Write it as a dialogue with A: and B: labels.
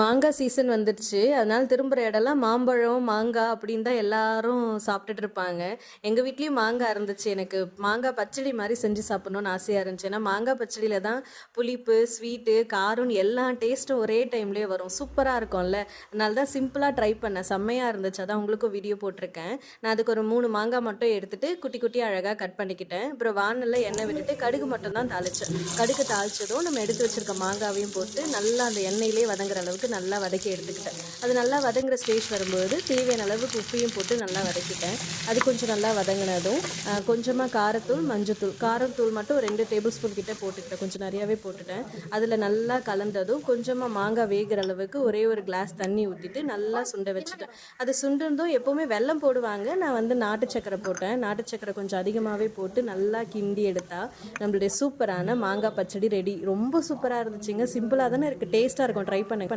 A: மாங்காய் சீசன் வந்துடுச்சு. அதனால திரும்புற இடம்லாம் மாம்பழம், மாங்காய் அப்படின்னு தான் எல்லாரும் சாப்பிட்டுட்டு இருப்பாங்க. எங்க வீட்லயும் மாங்காய் இருந்துச்சு. எனக்கு மாங்காய் பச்சடி மாரி செஞ்சு சாப்பிடணும்னு ஆசையா இருந்துச்சு. ஏன்னா மாங்காய் பச்சடியில தான் புளிப்பு, ஸ்வீட்டு, காரம்னு எல்லா டேஸ்ட்டும் ஒரே டைம்லயே வரும். சூப்பரா இருக்கும்ல. அதனால தான் சிம்பிளா ட்ரை பண்ணேன். செம்மையா இருந்துச்சு. அதான் உங்களுக்கும் வீடியோ போட்டிருக்கேன். நான் அதுக்கு ஒரு 3 மாங்காய் மட்டும் எடுத்துட்டு குட்டி குட்டியா அழகா கட் பண்ணிக்கிட்டேன். அப்புறம் வாணல்ல எண்ணெய் விட்டுட்டு கடுகு மட்டும் தான் தாளிச்சேன். கடுகு தாளிச்சதும் நம்ம எடுத்து வச்சிருக்க மாங்காவையும் போட்டு நல்லா அந்த எண்ணெயிலே வதங்குற அளவுக்கு நல்லா வதக்கி எடுத்துக்கிட்டேன். அது நல்லா வதங்குற ஸ்டேஜ் வரும்போது தேவையான அளவுக்கு உப்பையும் போட்டு நல்லா வதக்கிட்டேன். அது கொஞ்சம் நல்லா வதங்கினதும் கொஞ்சமாக காரத்தூள், மஞ்சத்தூள், காரத்தூள் மட்டும் 2 டேபிள் ஸ்பூன் கிட்ட போட்டுக்கிட்டேன். கொஞ்சம் நிறையாவே போட்டுட்டேன். அதில் நல்லா கலந்ததும் கொஞ்சமாக மாங்காய் வேகிற அளவுக்கு ஒரே ஒரு கிளாஸ் தண்ணி ஊற்றிட்டு நல்லா சுண்ட வச்சுட்டேன். அது சுண்டிருந்தும் எப்போவுமே வெல்லம் போடுவாங்க. நான் வந்து நாட்டு சக்கரை போட்டேன். நாட்டு சக்கரை கொஞ்சம் அதிகமாகவே போட்டு நல்லா கிண்டி எடுத்தா நம்மளுடைய சூப்பரான மாங்காய் பச்சடி ரெடி. ரொம்ப சூப்பராக இருந்துச்சுங்க. சிம்பிளாக தானே இருக்குது, டேஸ்ட்டாக இருக்கும். ட்ரை பண்ண